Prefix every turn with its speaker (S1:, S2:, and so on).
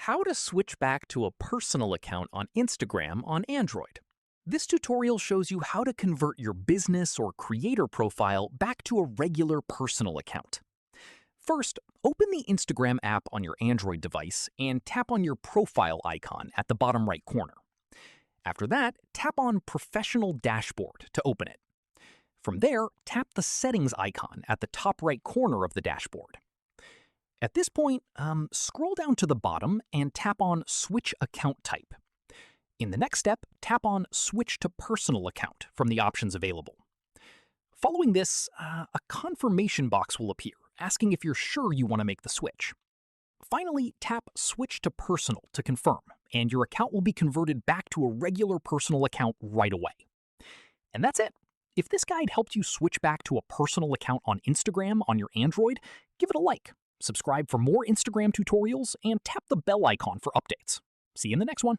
S1: How to switch back to a personal account on Instagram on Android. This tutorial shows you how to convert your business or creator profile back to a regular personal account. First, open the Instagram app on your Android device and tap on your profile icon at the bottom right corner. After that, tap on Professional Dashboard to open it. From there, tap the Settings icon at the top right corner of the dashboard. At this point, scroll down to the bottom and tap on Switch Account Type. In the next step, tap on Switch to Personal Account from the options available. Following this, a confirmation box will appear, asking if you're sure you want to make the switch. Finally, tap Switch to Personal to confirm, and your account will be converted back to a regular personal account right away. And that's it. If this guide helped you switch back to a personal account on Instagram on your Android, give it a like. Subscribe for more Instagram tutorials and tap the bell icon for updates. See you in the next one.